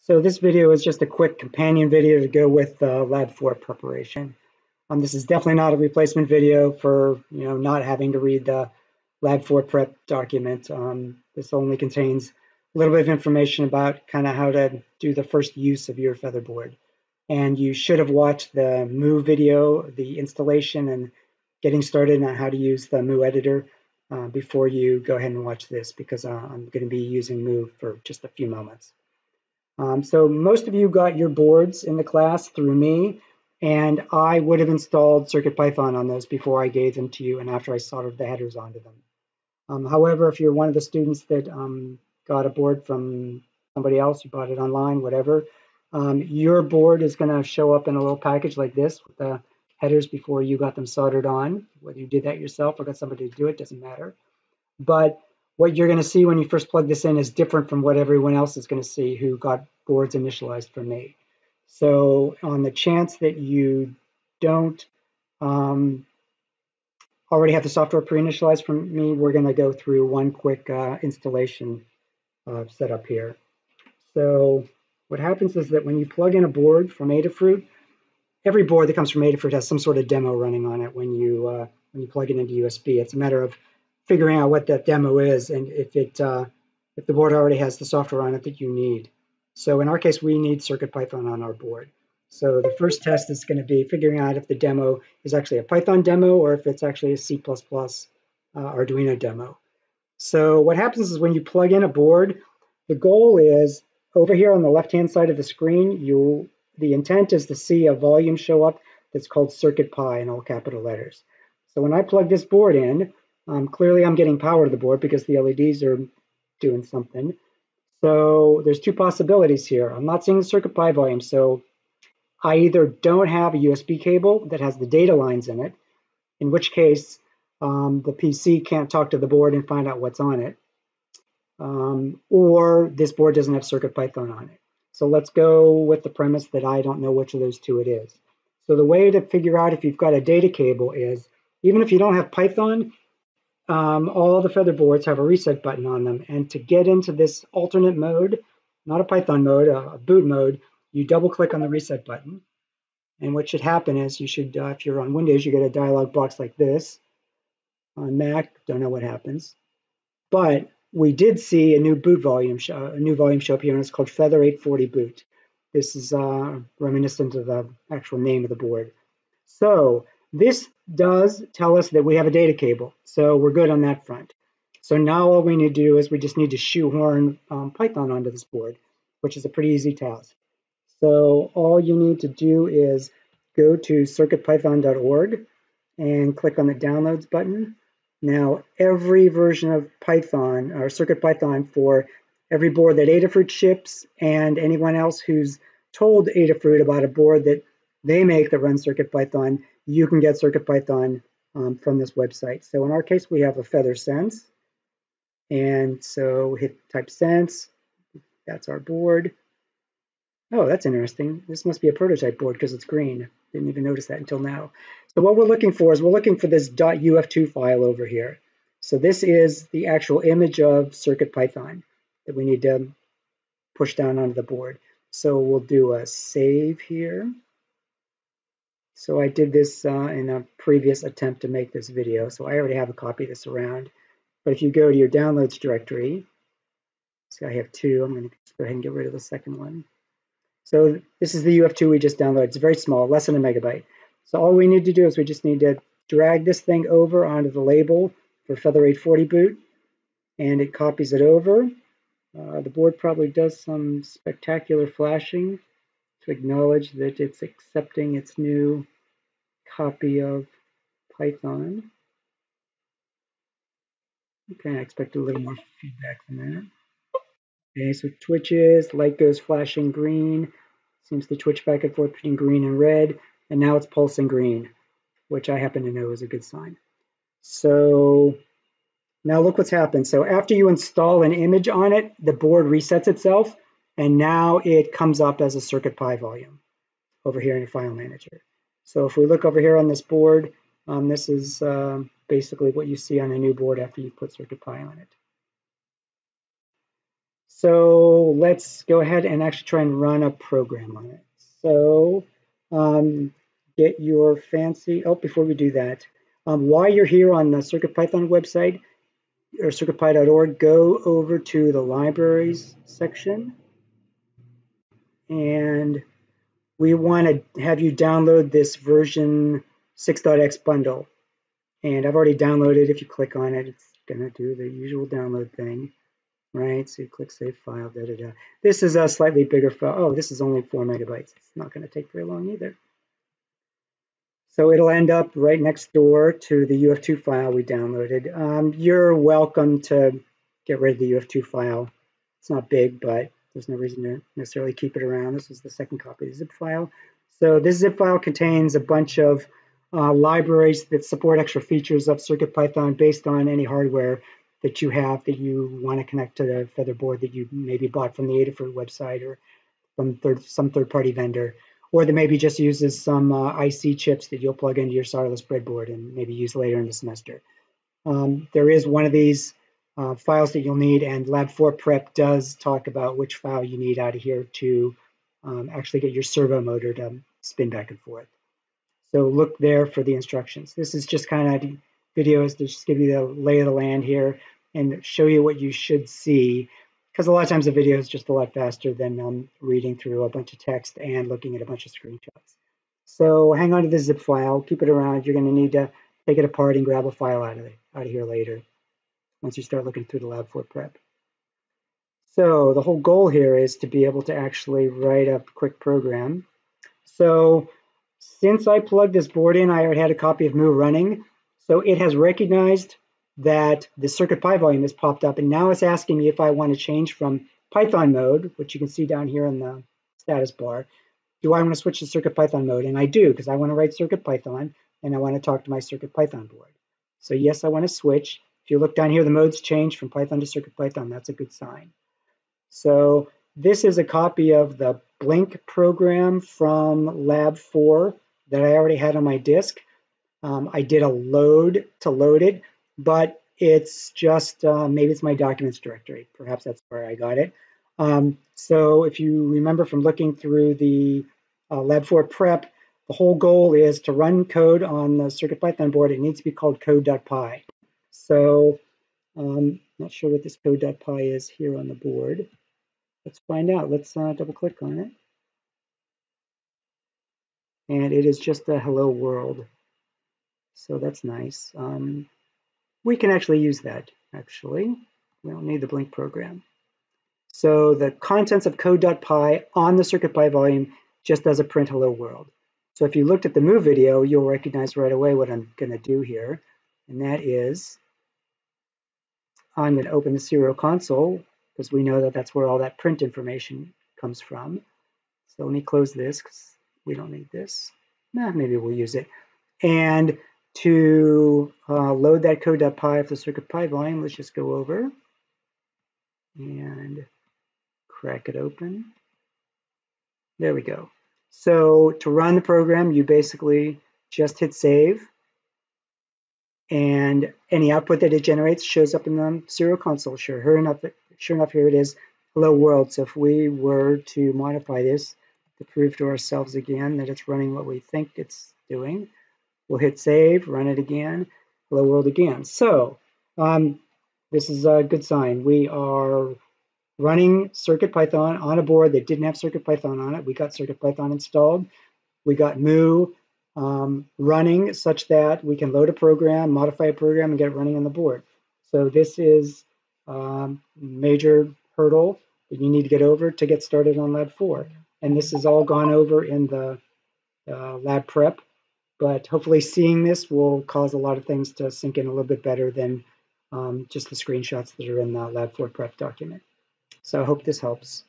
So this video is just a quick companion video to go with Lab 4 preparation. This is definitely not a replacement video for not having to read the Lab 4 prep document. This only contains a little bit of information about kind of how to do the first use of your featherboard. And you should have watched the Moo video, the installation and getting started on how to use the Moo editor before you go ahead and watch this, because I'm going to be using Moo for just a few moments. So most of you got your boards in the class through me, and I would have installed CircuitPython on those before I gave them to you and after I soldered the headers onto them. However, if you're one of the students that got a board from somebody else, you bought it online, whatever, your board is going to show up in a little package like this with the headers before you got them soldered on. Whether you did that yourself or got somebody to do it, doesn't matter. But what you're going to see when you first plug this in is different from what everyone else is going to see who got boards initialized from me. So on the chance that you don't already have the software pre-initialized from me, we're going to go through one quick installation setup here. So what happens is that when you plug in a board from Adafruit, every board that comes from Adafruit has some sort of demo running on it when you plug it into USB. It's a matter of figuring out what that demo is and if the board already has the software on it that you need. So in our case, we need CircuitPython on our board. So the first test is going to be figuring out if the demo is actually a Python demo or if it's actually a C++ Arduino demo. So what happens is when you plug in a board, the goal is over here on the left-hand side of the screen, the intent is to see a volume show up that's called CircuitPy in all capital letters. So when I plug this board in, clearly I'm getting power to the board because the LEDs are doing something. So there's two possibilities here. I'm not seeing the CircuitPy volume, so I either don't have a USB cable that has the data lines in it, in which case the PC can't talk to the board and find out what's on it, or this board doesn't have CircuitPython on it. So let's go with the premise that I don't know which of those two it is. So the way to figure out if you've got a data cable is, even if you don't have Python, all the featherboards have a reset button on them. And to get into this alternate mode, not a Python mode, a boot mode, you double click on the reset button. And what should happen is you should, if you're on Windows, you get a dialog box like this. On Mac, don't know what happens. But we did see a new boot volume, show up here, and it's called Feather 840 Boot. This is reminiscent of the actual name of the board. So this does tell us that we have a data cable, so we're good on that front. So now all we need to do is we just need to shoehorn Python onto this board, which is a pretty easy task. So all you need to do is go to circuitpython.org and click on the downloads button. Now every version of Python or CircuitPython for every board that Adafruit ships and anyone else who's told Adafruit about a board that they make that runs CircuitPython, you can get CircuitPython from this website. So in our case, we have a Feather Sense. And so type sense, that's our board. Oh, that's interesting. This must be a prototype board because it's green. Didn't even notice that until now. So what we're looking for is we're looking for this .uf2 file over here. So this is the actual image of CircuitPython that we need to push down onto the board. So we'll do a save here. So I did this in a previous attempt to make this video, so I already have a copy of this around. But if you go to your downloads directory, so I have two, I'm going to go ahead and get rid of the second one. So this is the UF2 we just downloaded. It's very small, less than a megabyte. So all we need to do is we just need to drag this thing over onto the label for Feather 840 boot, and it copies it over. The board probably does some spectacular flashing to acknowledge that it's accepting its new copy of Python. Okay, I expect a little more feedback from that. Okay, so it twitches, light goes flashing green, seems to twitch back and forth between green and red, and now it's pulsing green, which I happen to know is a good sign. So now look what's happened. So after you install an image on it, the board resets itself, and now it comes up as a CircuitPy volume over here in your file manager. So if we look over here on this board, this is basically what you see on a new board after you put CircuitPy on it. So let's go ahead and actually try and run a program on it. So get your fancy, oh, before we do that, while you're here on the CircuitPython website, or circuitpy.org, go over to the libraries section, and we want to have you download this version 6.x bundle. And I've already downloaded. If you click on it, it's going to do the usual download thing, right? So you click Save File, da-da-da. This is a slightly bigger file. Oh, this is only 4 megabytes. It's not going to take very long either. So it'll end up right next door to the UF2 file we downloaded. You're welcome to get rid of the UF2 file. It's not big, but there's no reason to necessarily keep it around. This is the second copy of the zip file. So this zip file contains a bunch of libraries that support extra features of CircuitPython based on any hardware that you have that you want to connect to the Feather board that you maybe bought from the Adafruit website or from some third-party vendor, or that maybe just uses some IC chips that you'll plug into your solderless breadboard and maybe use later in the semester. There is one of these files that you'll need, and Lab 4 Prep does talk about which file you need out of here to actually get your servo motor to spin back and forth. So look there for the instructions. This is just kind of videos to just give you the lay of the land here and show you what you should see, because a lot of times the video is just a lot faster than reading through a bunch of text and looking at a bunch of screenshots. So hang on to the zip file, keep it around. You're going to need to take it apart and grab a file out of here later once you start looking through the Lab 4 Prep. So the whole goal here is to be able to actually write a quick program. So since I plugged this board in, I already had a copy of Moo running. So it has recognized that the CircuitPy volume has popped up, and now it's asking me if I want to change from Python mode, which you can see down here in the status bar. Do I want to switch to CircuitPython mode? And I do, because I want to write CircuitPython, and I want to talk to my CircuitPython board. So yes, I want to switch. If you look down here, the mode's changed from Python to CircuitPython. That's a good sign. So this is a copy of the Blink program from Lab 4 that I already had on my disk. I did a load to load it, but it's just, maybe it's my documents directory. Perhaps that's where I got it. So if you remember from looking through the Lab 4 prep, the whole goal is to run code on the CircuitPython board. It needs to be called code.py. So not sure what this code.py is here on the board. Let's find out. Let's double click on it. And it is just a hello world. So that's nice. We can actually use that, actually. We don't need the Blink program. So the contents of code.py on the CircuitPy volume just does a print hello world. So if you looked at the Moo video, you'll recognize right away what I'm going to do here. And that is, I'm going to open the serial console, because we know that that's where all that print information comes from. So let me close this, because we don't need this. Maybe we'll use it. And to load that code.py of the CircuitPy volume, let's just go over and crack it open. There we go. So to run the program, you basically just hit save, and any output that it generates shows up in the serial console. Sure enough, here it is, hello world. So if we were to modify this to prove to ourselves again that it's running what we think it's doing, we'll hit save, run it again, hello world again. So this is a good sign. We are running CircuitPython on a board that didn't have CircuitPython on it. We got CircuitPython installed. We got Moo running such that we can load a program, modify a program, and get it running on the board. So this is a major hurdle that you need to get over to get started on Lab 4. And this is all gone over in the Lab Prep. But hopefully seeing this will cause a lot of things to sink in a little bit better than just the screenshots that are in the Lab 4 Prep document. So I hope this helps.